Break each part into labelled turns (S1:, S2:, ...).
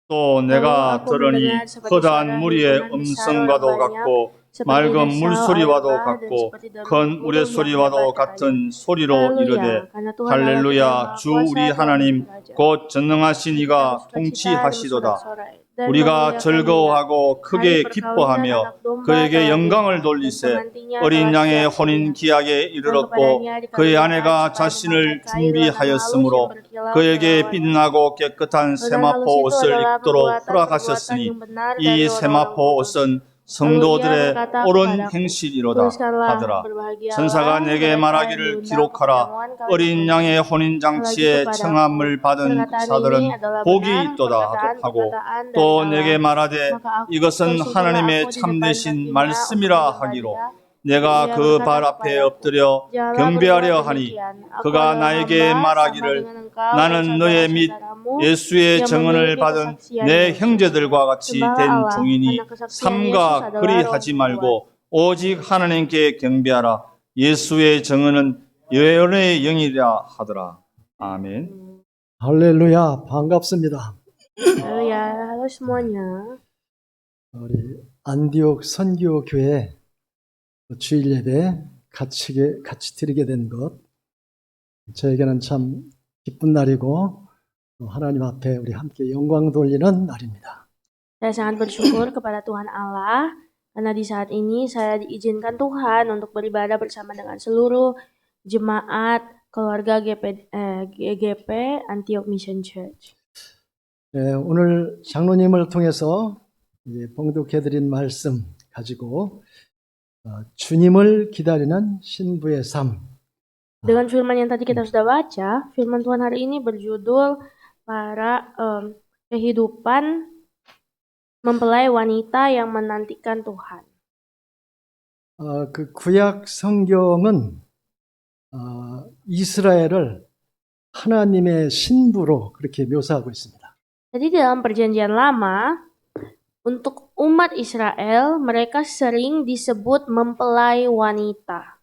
S1: 또
S2: Lalu
S1: 내가
S2: aku
S1: 들으니
S2: mendengar seperti
S1: 허다한
S2: suara
S1: 무리의
S2: himpunan besar orang
S1: 음성과도
S2: banyak,
S1: 같고
S2: seperti
S1: 맑은
S2: dahsyat air
S1: 물소리와도
S2: bah dan
S1: 같고
S2: seperti deru
S1: 큰
S2: gemuruh yang
S1: 우레소리와도
S2: hebat, katanya.
S1: 같은 소리로 이르되
S2: Haleluya, karena Tuhan Allah kita yang
S1: 할렐루야
S2: Maha
S1: 주
S2: Kuasa,
S1: 우리
S2: Tuhan
S1: 하나님
S2: Raja.
S1: 곧 전능하신
S2: Kita
S1: 이가
S2: bersukacita dan
S1: 통치하시도다.
S2: bersorak-sorai dan
S1: 우리가
S2: memuliakan Dia.
S1: 즐거워하고
S2: Hari
S1: 크게
S2: perkawinan
S1: 기뻐하며
S2: anak domba
S1: 그에게
S2: telah
S1: 영광을
S2: dekat, dan
S1: 돌리세
S2: pengantinnya
S1: 어린
S2: telah
S1: 양의
S2: siap
S1: 혼인
S2: sedia.
S1: 기약에
S2: Dan
S1: 이르렀고
S2: kepadanya
S1: 그의
S2: dikaruniakan
S1: 아내가
S2: supaya
S1: 자신을
S2: memakai kain lana halus yang
S1: 준비하였으므로
S2: berkilau
S1: 그에게
S2: berlawanan.
S1: 빛나고 깨끗한
S2: Dan halus
S1: 세마포
S2: itu
S1: 옷을
S2: adalah
S1: 입도록
S2: perbuatan
S1: 허락하셨으니
S2: yang benar
S1: 이
S2: dari orang-orang
S1: 세마포
S2: kudus.
S1: 옷은
S2: Lalu ia
S1: 성도들의
S2: berkata
S1: 옳은
S2: kepadaku,
S1: 행실이로다
S2: tuliskanlah,
S1: 하더라.
S2: berbahagialah
S1: 천사가 내게
S2: mereka yang
S1: 말하기를
S2: diundang ke
S1: 기록하라.
S2: perjamuan kawin
S1: 어린
S2: Tuhan.
S1: 양의 혼인
S2: Lagi
S1: 장치에
S2: kepadaku,
S1: 청함을 받은
S2: perkataan
S1: 자들은
S2: ini adalah
S1: 복이
S2: benar,
S1: 있도다 하고
S2: perkataan dari
S1: 또 내게
S2: Allah.
S1: 말하되
S2: Maka
S1: 이것은
S2: bersujudlah
S1: 하나님의
S2: aku di depan
S1: 참되신
S2: kakinya untuk
S1: 말씀이라
S2: menyembah
S1: 하기로
S2: Dia.
S1: 내가
S2: Ia
S1: 그 발
S2: berkata
S1: 앞에
S2: kepadaku,
S1: 엎드려
S2: janganlah
S1: 경배하려
S2: berbuat
S1: 하니
S2: demikian. Aku
S1: 그가
S2: adalah
S1: 나에게
S2: hamba sama
S1: 말하기를
S2: dengan engkau dan
S1: 나는 너의 및
S2: saudara-saudaramu
S1: 예수의
S2: yang
S1: 증언을
S2: memiliki
S1: 받은
S2: kesaksian
S1: 내
S2: Yesus.
S1: 형제들과 같이
S2: Sembahlah
S1: 된
S2: Allah,
S1: 종이니
S2: karena kesaksian Yesus
S1: 삼가
S2: adalah
S1: 그리하지
S2: roh
S1: 말고
S2: nubuat.
S1: 오직 하나님께 경배하라. 예수의 증언은 예언의 영이라 하더라. 아멘.
S3: 할렐루야, 반갑습니다.
S2: Haleluya, halo semuanya.
S3: 우리 안디옥 선교교회 주일 예배 같이 드리게 된 것, 저에게는 참 기쁜 날이고 하나님 앞에 우리 함께 영광 돌리는 날입니다.
S2: Saya sangat bersyukur kepada Tuhan Allah karena di saat ini saya diizinkan Tuhan untuk beribadah bersama dengan seluruh jemaat keluarga GGP Antioch Mission Church.
S3: 오늘 장로님을 통해서 봉독해드린 말씀 가지고 주님을 기다리는 신부의 삶.
S2: Dengan firman yang tadi kita sudah baca, firman Tuhan hari ini berjudul kehidupan mempelai wanita yang menantikan Tuhan.
S3: 그 구약 성경은 이스라엘을 하나님의 신부로 그렇게 묘사하고 있습니다.
S2: Jadi dalam perjanjian lama, untuk umat Israel, mereka sering disebut mempelai wanitanya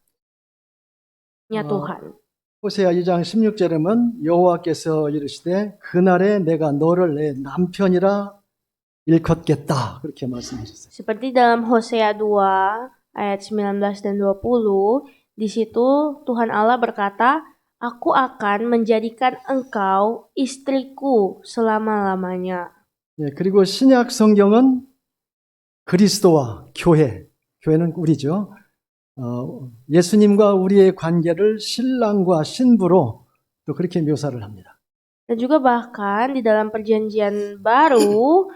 S2: Tuhan.
S3: 호세아 2장 16절에는 여호와께서 이르시되 그날에 내가 너를 내 남편이라 일컫겠다 그렇게 말씀하셨어요.
S2: Seperti dalam Hosea 2 ayat 19 dan 20, di situ Tuhan Allah berkata, Aku akan menjadikan engkau istriku selama-lamanya.
S3: 그리고 신약 성경은 그리스도와 교회는 우리죠. 예수님과 우리의 관계를 신랑과 신부로 또 그렇게 묘사를 합니다.
S2: Dan juga bahkan di dalam perjanjian baru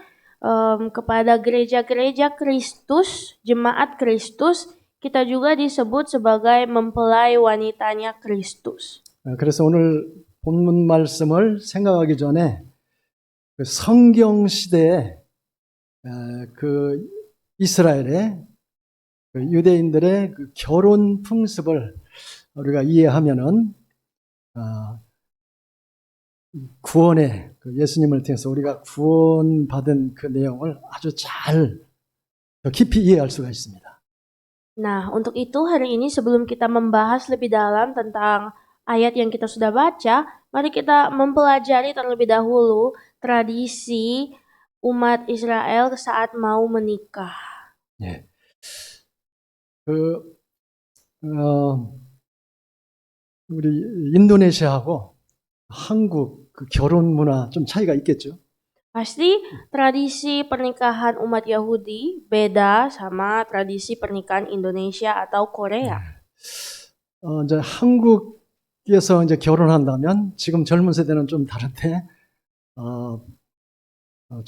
S2: kepada gereja-gereja Kristus, jemaat Kristus, kita juga disebut sebagai mempelai wanitanya Kristus.
S3: 그래서 오늘 본문 말씀을 생각하기 전에 그 성경 시대에 그 이스라엘의 그 유대인들의 그 결혼 풍습을 우리가 이해하면은 구원의 그 예수님을 통해서 우리가 구원받은 그 내용을 아주 잘 더 깊이 이해할 수가 있습니다.
S2: Nah, untuk itu hari ini sebelum kita membahas lebih dalam tentang ayat yang kita sudah baca, mari kita mempelajari terlebih dahulu tradisi umat Israel saat mau menikah.
S3: 예. 우리 인도네시아하고 한국 그 결혼 문화 좀 차이가 있겠죠?
S2: Pasti tradisi pernikahan umat Yahudi beda sama tradisi pernikahan Indonesia atau Korea.
S3: 이제 한국에서 이제 결혼한다면 지금 젊은 세대는 좀 다른데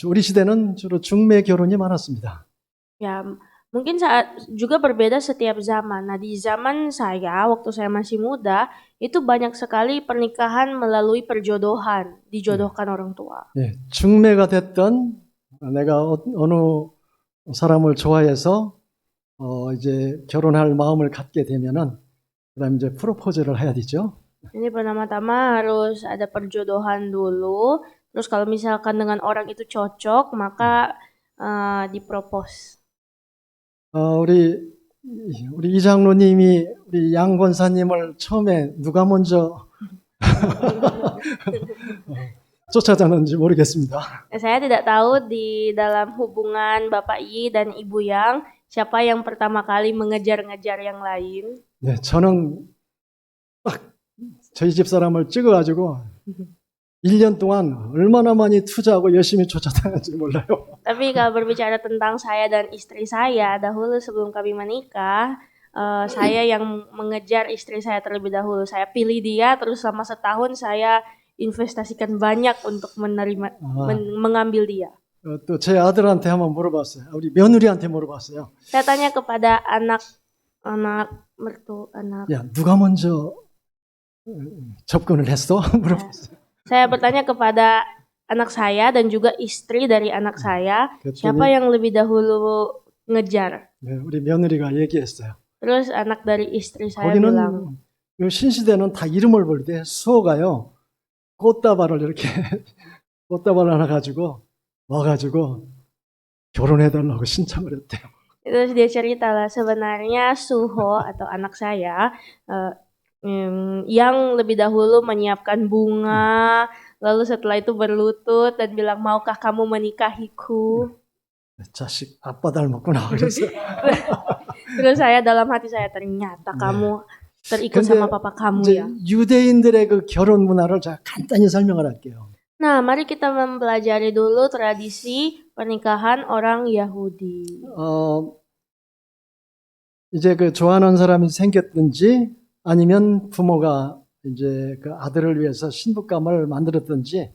S3: 우리 시대는 주로 중매 결혼이 많았습니다.
S2: Ya, mungkin juga berbeda setiap zaman. Nah, di zaman saya, waktu saya masih muda, itu banyak sekali pernikahan melalui perjodohan, dijodohkan orang tua.
S3: 예, 중매가 됐던 내가 어느 사람을 좋아해서 이제 결혼할 마음을 갖게 되면은 그다음 이제 프로포즈를 해야 되죠.
S2: Ini pertama-tama harus ada perjodohan dulu. Terus kalau misalkan dengan orang itu cocok, maka dipropose.
S3: 우리 이장로님이 우리 양 권사님을 처음에 누가 먼저 쫓아다녔는지 모르겠습니다.
S2: Saya tidak tahu di dalam hubungan Bapak Yi dan Ibu Yang, siapa yang pertama kali mengejar-ngejar yang lain.
S3: 네, 저는 딱 저희 집 사람을 찍어가지고 1년 동안 얼마나 많이 투자하고 열심히 쫓아다녔는지 몰라요.
S2: Tapi kalau berbicara tentang saya dan istri saya, dahulu sebelum kami menikah, saya yang mengejar istri saya terlebih dahulu. Saya pilih dia, terus selama setahun saya investasikan banyak untuk mengambil dia.
S3: 또 제 아들한테 한번 물어봤어요. 우리 며느리한테 물어봤어요.
S2: Saya tanya kepada anak
S3: 야, 누가 먼저 접근을 했어? 물어봤어요.
S2: saya bertanya kepada anak saya dan juga istri dari anak saya, siapa yang lebih dahulu ngejar?
S3: 네, 우리 며느리가 얘기했어요.
S2: Terus anak dari istri saya bilang,
S3: 거기는 요 신시대는 다 이름을 부를 때 수호가요. 꽃다발을 이렇게 꽃다발 하나 가지고 와가지고 결혼해달라고 신청을 했대요.
S2: terus dia cerita lah sebenarnya Suho atau anak saya yang lebih dahulu menyiapkan bunga, lalu setelah itu berlutut dan bilang maukah kamu menikahiku?
S3: 자식 아빠 닮았구나 그랬어요.
S2: Terus saya dalam hati saya ternyata kamu terikat sama papa kamu
S3: 이제
S2: ya.
S3: 유대인들의 그 결혼 문화를 제가 간단히 설명을 할게요.
S2: Nah, mari kita mempelajari dulu tradisi pernikahan orang Yahudi.
S3: 이제 그 좋아하는 사람이 생겼든지 아니면 부모가 이제 그 아들을 위해서 신부감을 만들었든지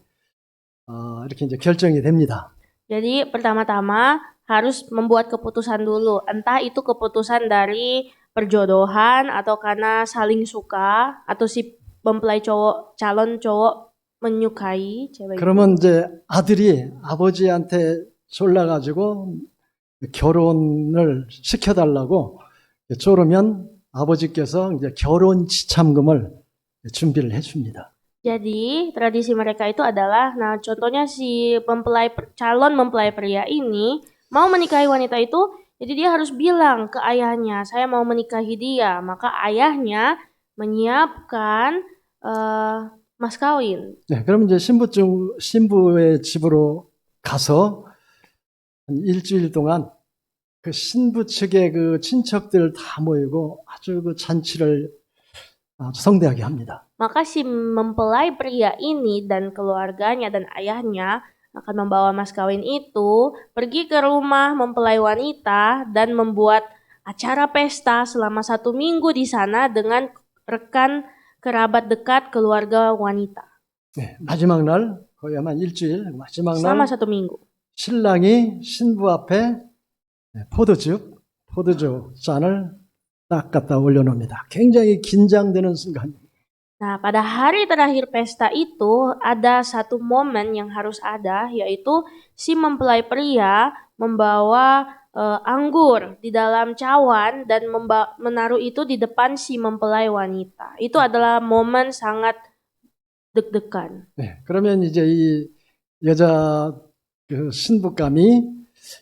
S3: 이렇게 이제 결정이 됩니다.
S2: Jadi pertama-tama harus membuat keputusan dulu. Entah itu keputusan dari perjodohan atau karena saling suka atau si mempelai cowok, calon cowok menyukai cewek.
S3: 그러면 이제 아들이 아버지한테 졸라가지고 결혼을 시켜달라고 쪼르면 아버지께서 이제 결혼 지참금을 준비를 해줍니다.
S2: Jadi tradisi mereka itu adalah, nah contohnya si calon mempelai pria ini mau menikahi wanita itu, jadi dia harus bilang ke ayahnya, saya mau menikahi dia. Maka ayahnya menyiapkan mas kawin.
S3: 네, 그럼 이제 신부의 집으로 가서 한 일주일 동안 그 신부 측의 그 친척들 다 모이고 아주 그 잔치를 아주 성대하게 합니다.
S2: Maka si mempelai pria ini dan keluarganya dan ayahnya akan membawa mas kawin itu pergi ke rumah mempelai wanita dan membuat acara pesta selama 1 minggu di sana dengan rekan kerabat dekat keluarga wanita.
S3: 네, 마지막 날 거의 아마 일주일 마지막 날
S2: Selama 1 minggu.
S3: 신랑이 신부 앞에 포도주 잔을 딱 갖다 올려놓습니다. 굉장히 긴장되는 순간입니다.
S2: Nah, pada hari terakhir pesta itu ada satu momen yang harus ada, yaitu si mempelai pria membawa anggur di dalam cawan dan menaruh itu di depan si mempelai wanita. Itu adalah momen sangat deg-degan.
S3: 네, 그러면 이제 이 여자 그 신부감이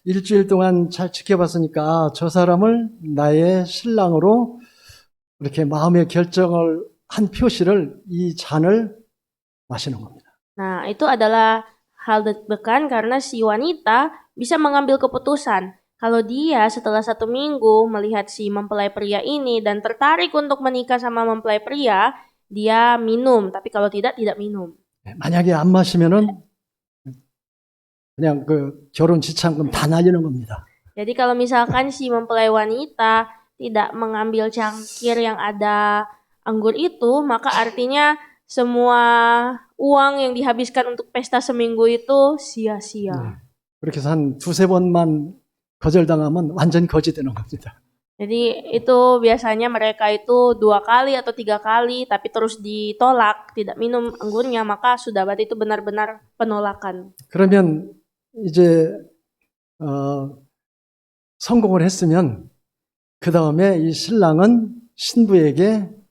S3: 일주일 동안 잘 지켜봤으니까 저 사람을 나의 신랑으로 이렇게 마음의 결정을 한 표시를 이 잔을 마시는 겁니다.
S2: Nah, itu adalah hal deg-degan karena si wanita bisa mengambil keputusan. Kalau dia setelah 1 minggu melihat si mempelai pria ini dan tertarik untuk menikah sama mempelai pria, dia minum. Tapi kalau tidak minum.
S3: 만약에 안 마시면은 그냥 그 결혼 지참금 다 날리는 겁니다.
S2: Jadi kalau misalkan si mempelai wanita tidak mengambil cangkir yang ada anggur itu, maka artinya semua uang yang dihabiskan untuk pesta seminggu itu sia-sia.
S3: 네. 그렇게 해서 한 2-3번만 거절당하면 완전 거지 되는 겁니다.
S2: Jadi itu biasanya mereka itu 2 kali atau 3 kali tapi terus ditolak, tidak minum anggurnya, maka sudah berarti itu benar-benar penolakan.
S3: 그러면 이제 성공을 했으면 그 다음에 이 신랑은 신부에게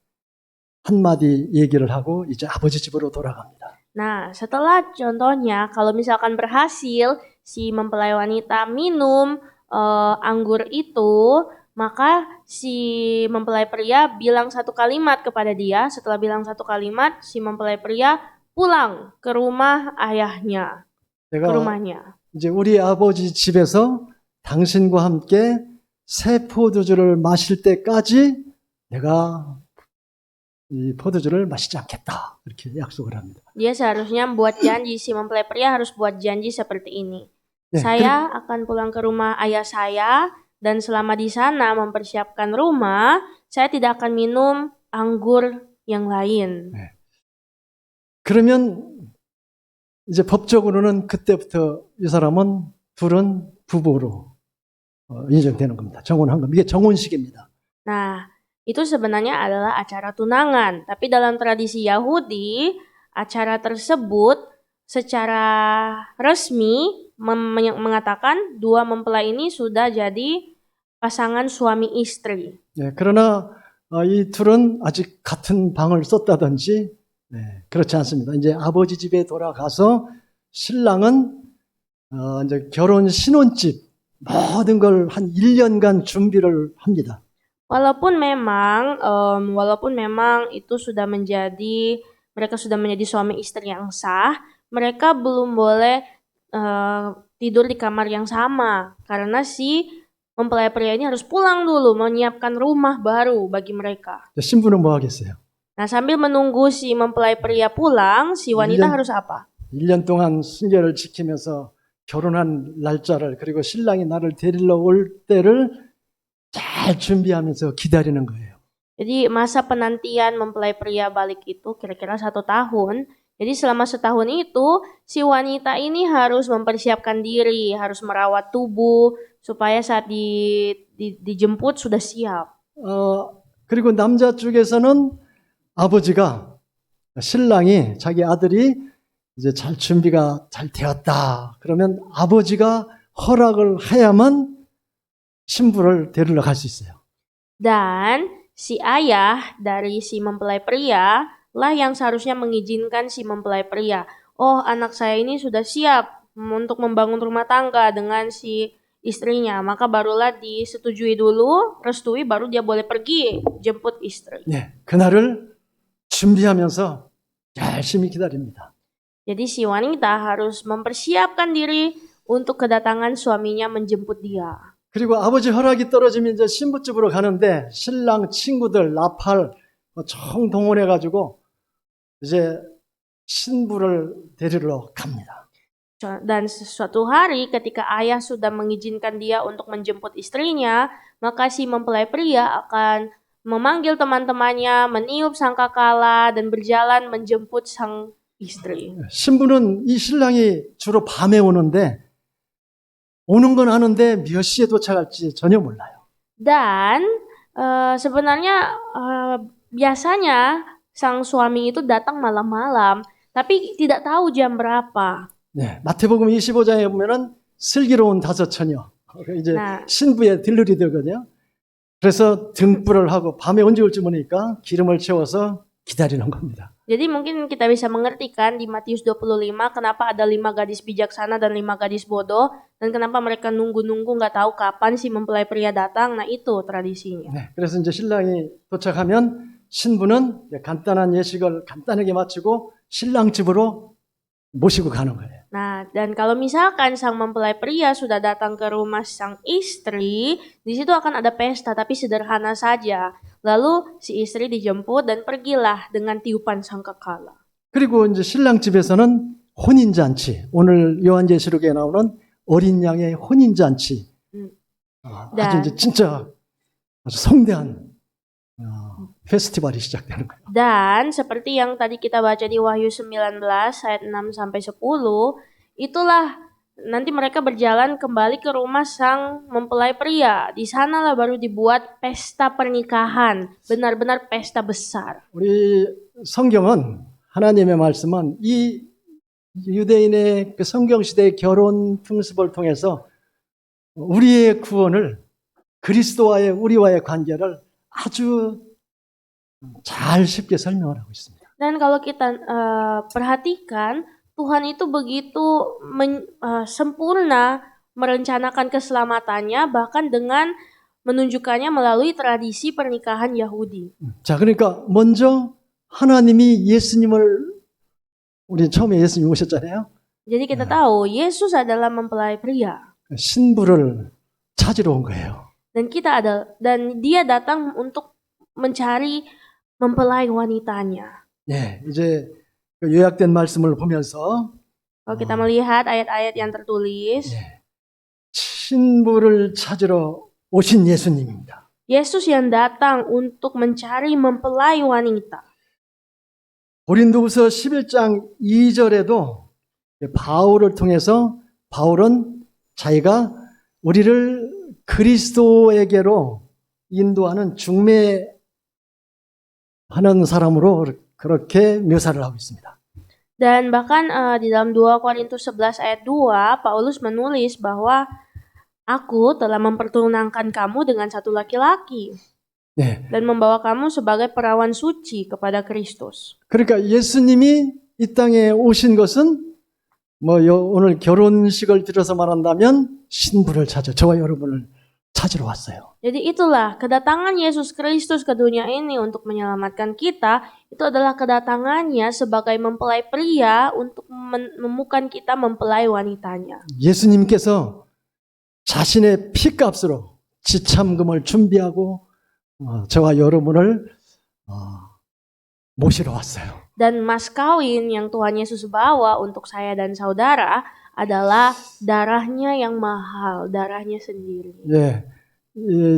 S3: 한마디 얘기를 하고 이제 아버지 집으로 돌아갑니다.
S2: Nah, setelah contohnya kalau misalkan berhasil si mempelai wanita minum anggur itu, maka si mempelai pria bilang 1 kalimat kepada dia. Setelah bilang 1 kalimat, si mempelai pria pulang ke rumah ayahnya, ke
S3: 내가
S2: rumahnya.
S3: 이제 우리 아버지 집에서 당신과 함께 새 포도주를 마실 때까지 내가 이 포도주를 마시지 않겠다. 이렇게 약속을 합니다.
S2: Dia seharusnya buat janji, si mempelai pria harus buat janji seperti ini.
S3: 네,
S2: Saya akan pulang ke rumah ayah saya dan selama di sana mempersiapkan rumah, saya tidak akan minum anggur yang lain.
S3: 그러면 이제 법적으로는 그때부터 이 사람은 둘은 부부로 인정되는 겁니다. 정혼한 겁니다. 이게 정혼식입니다.
S2: Nah, itu sebenarnya adalah acara tunangan. Tapi dalam tradisi Yahudi, acara tersebut secara resmi mengatakan dua mempelai ini sudah jadi pasangan suami istri.
S3: 네, 그러나 이 둘은 아직 같은 방을 썼다든지 그렇지 않습니다. 이제 아버지 집에 돌아가서 신랑은 이제 결혼 신혼집 모든 걸 한 1년간 준비를 합니다.
S2: Walaupun memang itu sudah menjadi mereka sudah menjadi suami istri yang sah, mereka belum boleh tidur di kamar yang sama karena si mempelai pria ini harus pulang dulu menyiapkan rumah baru bagi mereka.
S3: 신부는 뭐 하겠어요?
S2: Nah, sambil menunggu si mempelai pria pulang, si wanita harus apa?
S3: 1년 동안 순결을 지키면서 결혼한 날짜를 그리고 신랑이 나를 데리러 올 때를 잘 준비하면서 기다리는 거예요.
S2: Jadi masa penantian mempelai pria balik itu kira-kira 1 tahun. Jadi selama setahun itu si wanita ini harus mempersiapkan diri, harus merawat tubuh supaya saat dijemput sudah siap.
S3: 그리고 남자 쪽에서는 아버지가 신랑이 자기 아들이 이제 잘 준비가 잘 되었다. 그러면 아버지가 허락을 해야만 신부를 데리러 갈 수 있어요.
S2: Dan si ayah dari si mempelai pria lah yang seharusnya mengizinkan si mempelai pria. Oh, anak saya ini sudah siap untuk membangun rumah tangga dengan si istrinya. Maka barulah disetujui dulu, restui, baru dia boleh pergi jemput istri.
S3: 네, 그날을 준비하면서 열심히 기다립니다.
S2: Jadi si wanita harus mempersiapkan diri untuk kedatangan suaminya menjemput dia.
S3: 그리고 아버지 허락이 떨어지면 이제 신부집으로 가는데 신랑 친구들 나팔 총동원해가지고 이제 신부를 데리러 갑니다.
S2: Dan suatu hari ketika ayah sudah mengizinkan dia untuk menjemput istrinya, maka si mempelai pria akan memanggil teman-temannya, meniup sangkakala dan berjalan menjemput sang istri.
S3: 신부는 이 신랑이 주로 밤에 오는데 오는 건 아는데 몇 시에 도착할지 전혀 몰라요.
S2: Dan sebenarnya biasanya sang suami itu datang malam-malam, tapi tidak tahu jam berapa.
S3: 네, 마태복음 25장에 보면은 슬기로운 5 처녀 이제
S2: 네.
S3: 신부의 들러리들거든요. 그래서 등불을 하고 밤에 언제 올지 모르니까 기름을 채워서 기다리는 겁니다.
S2: Jadi mungkin kita bisa mengerti kan di Matius 25 kenapa ada 5 gadis bijaksana dan 5 gadis bodoh dan kenapa mereka nunggu-nunggu nggak tahu kapan si mempelai pria datang. Nah itu tradisinya.
S3: 네, 그래서 이제 신랑이 도착하면 신부는 간단한 예식을 간단하게 마치고 신랑 집으로 모시고 가는 거예요.
S2: Nah, dan kalau misalkan sang mempelai pria sudah datang ke rumah sang istri, di situ akan ada pesta tapi sederhana saja. Lalu si istri dijemput dan pergilah dengan tiupan sangkakala.
S3: 그리고 이제 신랑 집에서는 혼인 잔치. 오늘 요한계시록에 나오는 어린 양의 혼인 잔치. 아주 이제 진짜 아주 성대한 페스티벌이 시작되는 거예요.
S2: Dan seperti yang tadi kita baca di Wahyu 19 ayat 6 sampai 10, itulah nanti mereka berjalan kembali ke rumah sang mempelai pria. Di sanalah baru dibuat pesta pernikahan, benar-benar pesta besar.
S3: 우리 성경은 하나님의 말씀은 이 유대인의 그 성경 시대의 결혼 풍습을 통해서 우리의 구원을 그리스도와의 우리와의 관계를 아주 잘 쉽게 설명을 하고 있습니다.
S2: Dan kalau kita perhatikan, Tuhan itu begitu sempurna merencanakan keselamatannya bahkan dengan menunjukkannya melalui tradisi pernikahan Yahudi.
S3: 자, 그러니까 먼저 하나님이 예수님을 우리 처음에 예수님 오셨잖아요.
S2: Jadi kita tahu Yesus adalah mempelai pria
S3: 신부를 찾으러 온 거예요.
S2: dan dia datang untuk mencari mempelai wanitanya.
S3: 예, 이제 그 요약된 말씀을 보면서
S2: Kalau kita melihat ayat-ayat yang tertulis,
S3: 신부를 찾으러 오신 예수님입니다.
S2: Yesus yang datang untuk mencari mempelai wanita.
S3: 고린도후서 11장 2절에도 바울을 통해서 바울은 자기가 우리를 그리스도에게로 인도하는 중매하는 사람으로 그렇게 묘사를 하고 있습니다.
S2: Dan bahkan di dalam 2 Korintus 11 ayat 2, Paulus menulis bahwa aku telah mempertunangkan kamu dengan satu laki-laki
S3: 네.
S2: dan membawa kamu sebagai perawan suci kepada Kristus.
S3: 그러니까 예수님이 이 땅에 오신 것은 오늘 결혼식을 들어서 말한다면 신부를 찾아 저와 여러분을 찾으러 왔어요.
S2: Jadi itulah kedatangan Yesus Kristus ke dunia ini untuk menyelamatkan kita. Itu adalah kedatangannya sebagai mempelai pria untuk menemukan kita mempelai wanitanya.
S3: 예수님께서 자신의 피값으로 지참금을 준비하고 저와 여러분을 모시러 왔어요.
S2: Dan mas kawin yang Tuhan Yesus bawa untuk saya dan saudara adalah darahnya yang mahal, darahnya sendiri.
S3: 예,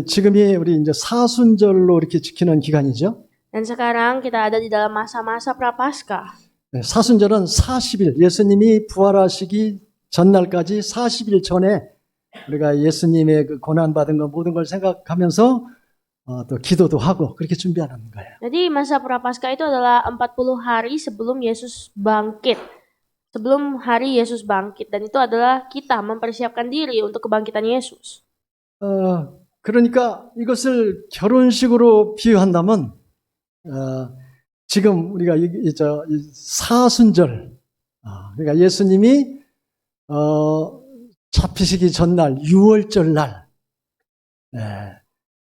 S3: 지금이 우리 이제 사순절로 이렇게 지키는 기간이죠.
S2: Dan sekarang kita ada di dalam masa-masa prapaskah.
S3: 사순절은 40일, 예수님이 부활하시기 전날까지 40일 전에 우리가 예수님의 그 고난받은 거 모든 걸 생각하면서 또 기도도 하고 그렇게 준비하는 거예요.
S2: Jadi masa prapaskah itu adalah 40 hari sebelum Yesus bangkit. Sebelum hari Yesus bangkit. Dan itu adalah kita mempersiapkan diri untuk kebangkitan Yesus.
S3: 그러니까 이것을 결혼식으로 비유한다면 지금 우리가 이 사순절, 그러니까 예수님이 잡히시기 전날 6월절 날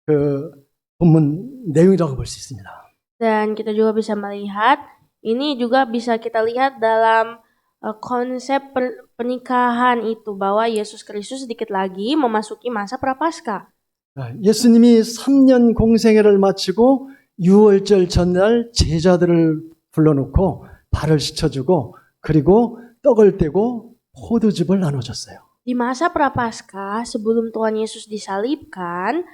S3: 그 본문 내용이라고 볼 수 있습니다.
S2: Dan kita juga bisa melihat, ini juga bisa kita lihat dalam konsep pernikahan itu, bahwa Yesus Kristus sedikit lagi memasuki masa prapaskah.
S3: 예수님이 3년 공생애를 마치고 6월절 전날 제자들을 불러놓고 발을 씻어주고 그리고 떡을 떼고 포도즙을 나눠줬어요.
S2: Di masa prapaskah sebelum Tuhan Yesus disalibkan,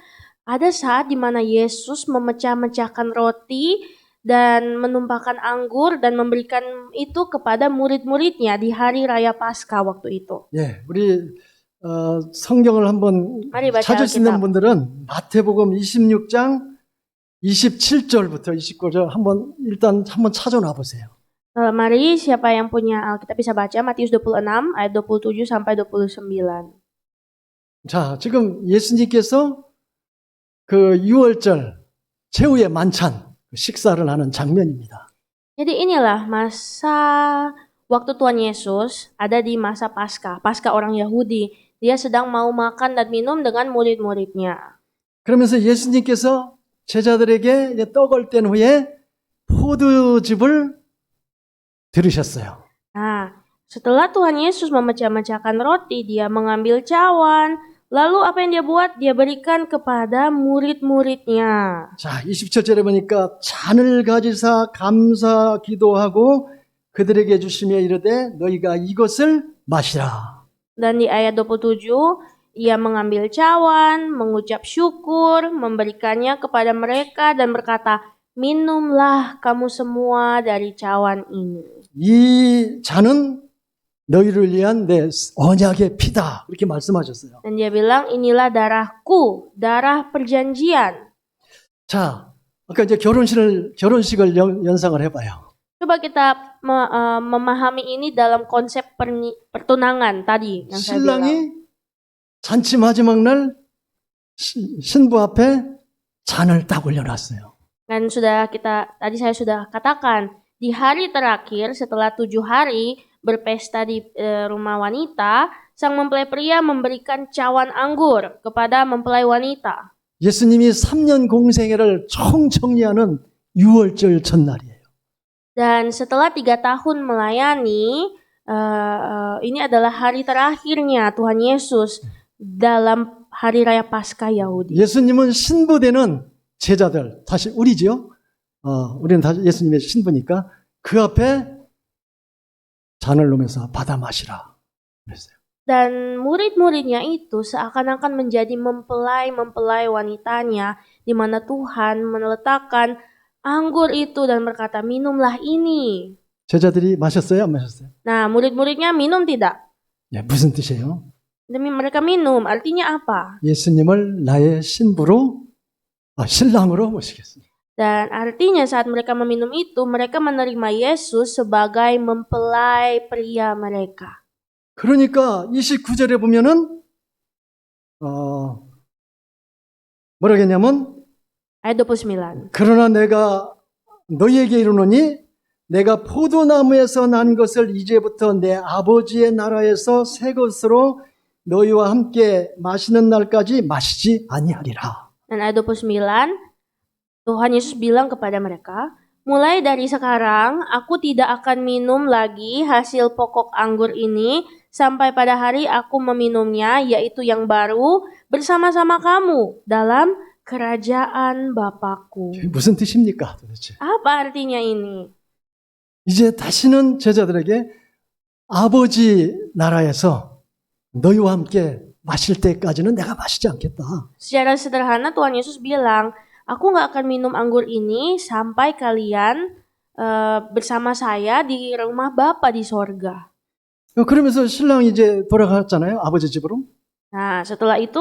S2: ada saat di mana Yesus memecah-mecahkan roti dan menumpahkan anggur dan memberikan itu kepada murid-muridnya di hari raya Paskah waktu itu.
S3: 예, 우리 성경을 한번
S2: Mari baca
S3: 찾을 수 있는
S2: Alkitab.
S3: 분들은 마태복음 26장 27절부터 29절 일단 한번 찾아놔 보세요.
S2: Mari siapa yang punya Alkitab bisa baca Matius 26 ayat 27 sampai 29.
S3: 자, 지금 예수님께서 그 6월절 최후의 만찬 식사를 하는 장면입니다.
S2: Jadi inilah masa waktu Tuhan Yesus ada di masa Paskah, Paskah orang Yahudi. Dia sedang mau makan dan minum dengan murid-muridnya.
S3: 그러면서 예수님께서 제자들에게 이제 떡을 뗀 후에 포도즙을 들으셨어요.
S2: Nah, setelah Tuhan Yesus memecah-mecahkan roti, dia mengambil cawan. Lalu apa yang dia buat? Dia berikan kepada murid-muridnya.
S3: 자, 27절에 보니까 잔을 가지사 감사 기도하고 그들에게 주시며 이르되 너희가 이것을 마시라.
S2: Dan di ayat 27, ia mengambil cawan, mengucap syukur, memberikannya kepada mereka dan berkata, minumlah kamu semua dari cawan ini.
S3: 이 잔은 너희를 위한 내 언약의 피다. 이렇게 말씀하셨어요.
S2: Dan dia bilang, inilah darahku, darah perjanjian.
S3: 자, 아까 이제 결혼식을 연상을 해봐요.
S2: Coba kita memahami ini dalam konsep pertunangan tadi yang saya bilang.
S3: 신랑이 잔치 마지막 날 신부 앞에 잔을 딱 올려놨어요.
S2: Dan tadi saya sudah katakan, di hari terakhir setelah 7 hari berpesta di rumah wanita, sang mempelai pria memberikan cawan anggur kepada mempelai wanita.
S3: 예수님이 3년 공생애를 총정리하는 6월절 전날이에요.
S2: Dan setelah 3 tahun melayani, ini adalah hari terakhirnya Tuhan Yesus dalam hari raya Paskah Yahudi.
S3: 예수님은 신부되는 제자들, 다시 우리지요? 우리는 다 예수님의 신부니까 그 앞에 잔을 놓으면서 받아 마시라 그랬어요.
S2: Dan murid-muridnya itu seakan-akan menjadi mempelai-mempelai wanitanya, di mana Tuhan meletakkan anggur itu dan berkata, minumlah ini.
S3: 제자들이 마셨어요? 안 마셨어요?
S2: Nah, murid-muridnya minum tidak?
S3: 예, 무슨 뜻이에요?
S2: Demi mereka minum, artinya apa?
S3: 예수님을 나의 신랑으로 모시겠습니다.
S2: Dan artinya saat mereka meminum itu, mereka menerima Yesus sebagai mempelai pria mereka.
S3: 그러니까 29절에 보면은 뭐라겠냐면
S2: Ayat 29.
S3: 그러나 내가 너희에게 이르노니 내가 포도나무에서 난 것을 이제부터 내 아버지의 나라에서 새 것으로 너희와 함께 마시는 날까지 마시지 아니하리라.
S2: Dan ayat 29, Tuhan Yesus bilang kepada mereka, mulai dari sekarang aku tidak akan minum lagi hasil pokok anggur ini sampai pada hari aku meminumnya, yaitu yang baru bersama-sama kamu dalam kerajaan Bapakku.
S3: 무슨 뜻입니까 도대체?
S2: Apa artinya ini?
S3: 이제 다시는 제자들에게 아버지 나라에서 너희와 함께 마실 때까지는 내가 마시지 않겠다.
S2: Secara sederhana Tuhan Yesus bilang, aku gak akan minum anggur ini sampai kalian bersama saya di rumah Bapa di sorga.
S3: 그러면서 신랑이 이제 돌아갔잖아요. 아버지 집으로.
S2: Nah, setelah itu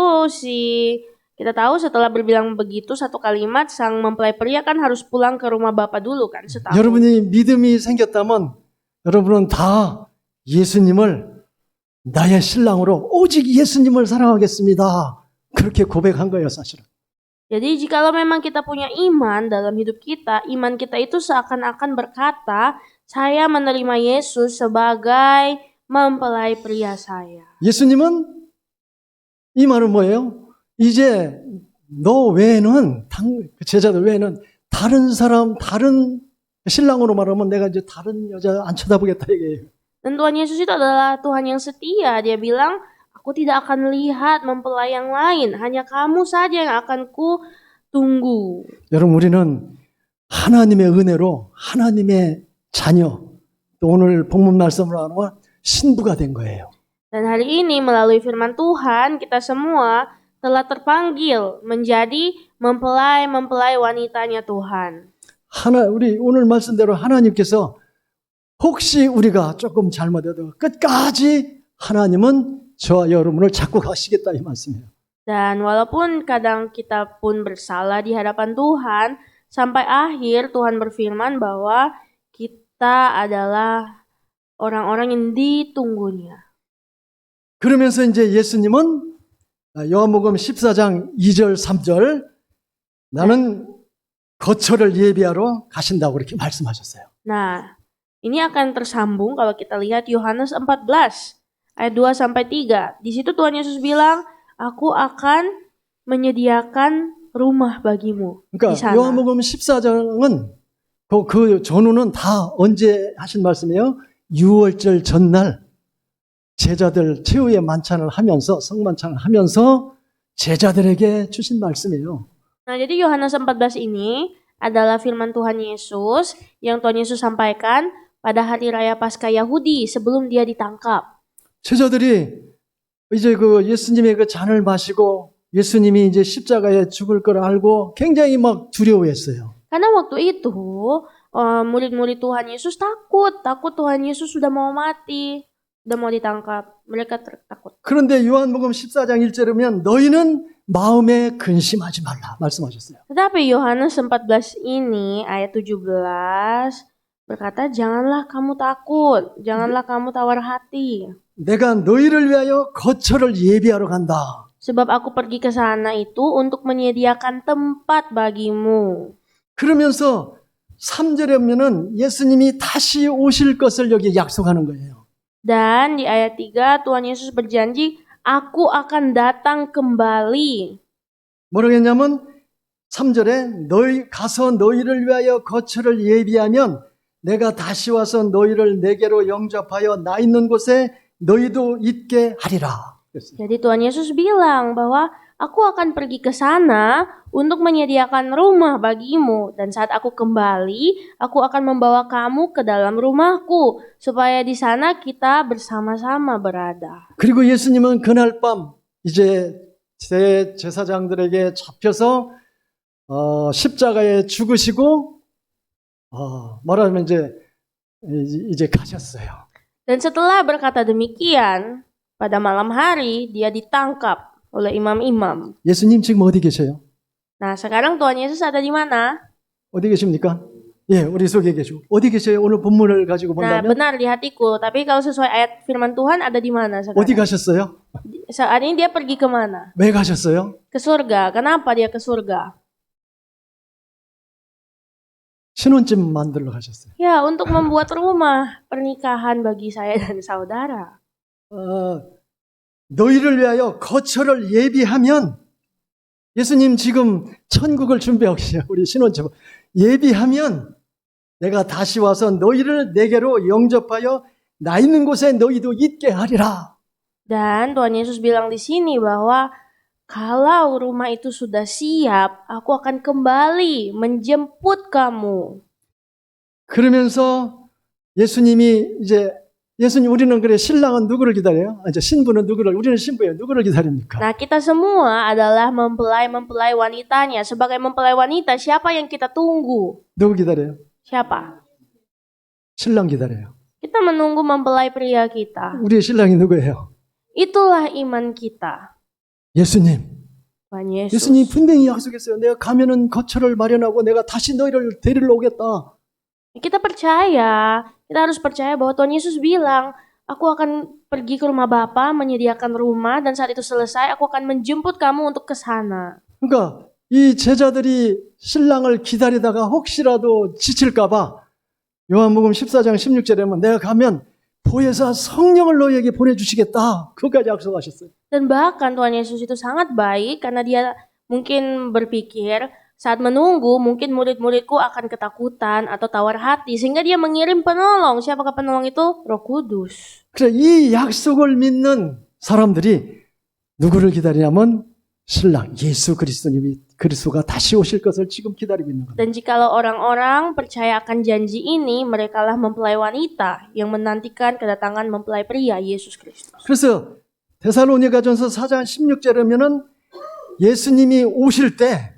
S2: kita tahu setelah berbilang begitu satu kalimat, sang mempelai pria kan harus pulang ke rumah Bapa dulu kan setahun.
S3: 여러분이 믿음이 생겼다면 여러분은 다 예수님을 나의 신랑으로 오직 예수님을 사랑하겠습니다. 그렇게 고백한 거예요, 사실은.
S2: Jadi jikalau memang kita punya iman dalam hidup kita, iman kita itu seakan-akan berkata, saya menerima Yesus sebagai mempelai pria saya.
S3: 예수님은 이 말은 뭐예요? 이제 너 외에는 제자들 외에는 다른 사람, 다른 신랑으로 말하면 내가 이제 다른 여자 안 쳐다보겠다 이게요.
S2: Dan Tuhan Yesus itu adalah Tuhan yang setia. Dia bilang, aku tidak akan lihat mempelai yang lain, hanya kamu saja yang akan ku tunggu.
S3: 여러분 우리는 하나님의 은혜로 하나님의 자녀, 또 오늘 본문 말씀으로 하는 신부가 된 거예요.
S2: Dan hari ini melalui firman Tuhan, kita semua telah terpanggil menjadi mempelai-mempelai wanitanya Tuhan.
S3: 우리 오늘 말씀대로 하나님께서 혹시 우리가 조금 잘못해도 끝까지 하나님은 저와 여러분을 잡고 가시겠다 이 말씀이에요.
S2: Dan walaupun kadang kita pun bersalah di hadapan Tuhan, sampai akhir Tuhan berfirman bahwa kita adalah orang-orang yang ditunggunya.
S3: 그러면서 이제 예수님은 요한복음 14장 2절 3절 나는 거처를 예비하러 가신다고 그렇게 말씀하셨어요.
S2: Nah, ini akan tersambung kalau kita lihat Yohanes 14 ayat 2 sampai 3. Di situ Tuhan Yesus bilang, aku akan menyediakan rumah bagimu di
S3: 그러니까
S2: sana.
S3: 요한복음 14장은 그 전후는 다 언제 하신 말씀이에요? 유월절 전날 제자들 최후의 만찬을 하면서 성만찬을 하면서 제자들에게 주신 말씀이에요.
S2: Nah, jadi Yohanes 14 ini adalah firman Tuhan Yesus yang Tuhan Yesus sampaikan pada hari raya Paskah Yahudi sebelum dia ditangkap.
S3: 제자들이 이제 그 예수님의 그 잔을 마시고 예수님이 이제 십자가에 죽을 걸 알고 굉장히 막 두려워했어요.
S2: Karena waktu itu murid-murid Tuhan Yesus takut Tuhan Yesus sudah mau mati, sudah mau ditangkap. Mereka takut.
S3: 그런데 요한복음 14장 1절에 보면 너희는 마음에 근심하지 말라 말씀하셨어요.
S2: Tetapi Yohanes 14 ini ayat 17 berkata, janganlah kamu takut, janganlah kamu tawar hati.
S3: 내가 너희를 위하여 거처를 예비하러 간다.
S2: Sebab aku pergi ke sana itu untuk menyediakan tempat bagimu.
S3: 그러면서 3절에 보면은 예수님이 다시 오실 것을 여기 약속하는 거예요.
S2: Dan di ayat 3 Tuhan Yesus berjanji, aku akan datang kembali.
S3: 뭐라고 했냐면 3절에 너희 가서 너희를 위하여 거처를 예비하면 내가 다시 와서 너희를 내게로 영접하여 나 있는 곳에 너희도 있게 하리라. 그랬어요.
S2: Jadi Tuhan Yesus bilang bahwa aku akan pergi ke sana untuk menyediakan rumah bagimu. Dan saat aku kembali, aku akan membawa kamu ke dalam rumahku. Supaya di sana kita bersama-sama berada.
S3: 그리고 예수님은 그날 밤 이제 제사장들에게 잡혀서 십자가에 죽으시고 말하자면 이제 가셨어요.
S2: Dan setelah berkata demikian, pada malam hari dia ditangkap oleh imam-imam.
S3: 예수님 지금 어디 계셔요?
S2: Nah, sekarang Tuhan Yesus ada di mana?
S3: 어디 계십니까? 예, 우리 속에 계시고. 어디 계셔요? 오늘 본문을 가지고
S2: Nah,
S3: 본다면
S2: benar di hatiku. Tapi kalau sesuai ayat firman Tuhan ada di mana
S3: 어디
S2: sekarang?
S3: 가셨어요?
S2: Saat ini dia pergi ke mana?
S3: 왜 가셨어요?
S2: Ke surga. Kenapa dia ke surga?
S3: 신혼집 만들러 가셨어요.
S2: Ya, untuk membuat rumah pernikahan bagi saya dan saudara.
S3: 너희를 위하여 거처를 예비하면 예수님 지금 천국을 준비하고 계세요. 우리 신혼집 예비하면 내가 다시 와서 너희를 내게로 영접하여 나 있는 곳에 너희도 있게 하리라.
S2: Dan Tuhan Yesus bilang di sini bahwa kalau rumah itu sudah siap, aku akan kembali menjemput kamu.
S3: 그러면서 예수님이 예수님 우리는 그래 신랑은 누구를 기다려요? 이제 신부는 우리는 신부예요. 누구를 기다립니까?
S2: Nah, kita semua adalah mempelai wanitanya. Sebagai mempelai wanita, siapa yang kita tunggu?
S3: 누구 기다려요?
S2: Siapa?
S3: 신랑 기다려요.
S2: Kita menunggu mempelai pria kita.
S3: 우리의 신랑이 누구예요?
S2: Itulah iman kita.
S3: 예수님.
S2: Tuhan Yesus.
S3: 예수님 분명히 약속했어요. 내가 가면은 거처를 마련하고 내가 다시 너희를 데리러 오겠다.
S2: Kita percaya, kita harus percaya bahwa Tuhan Yesus bilang, aku akan pergi ke rumah Bapa, menyediakan rumah, dan saat itu selesai, aku akan menjemput kamu untuk ke sana.
S3: 그러니까 이 제자들이 신랑을 기다리다가 혹시라도 지칠까봐 요한복음 14장 16절에 보면 내가 가면 보혜사 성령을 너희에게 보내주시겠다. 그것까지 약속하셨어요.
S2: Dan bahkan Tuhan Yesus itu sangat baik karena dia mungkin berpikir saat menunggu mungkin murid-muridku akan ketakutan atau tawar hati sehingga dia mengirim penolong. Siapakah penolong itu? Roh Kudus.
S3: 그래서 이 약속을 믿는 사람들이 누구를 기다리냐면 신랑 예수 그리스도가 다시 오실 것을 지금 기다리고 있는 겁니다.
S2: Dan jikalau orang-orang percaya akan janji ini, merekalah mempelai wanita yang menantikan kedatangan mempelai pria Yesus Kristus.
S3: 그래서 데살로니가전서 4장 16절에면은 예수님이 오실 때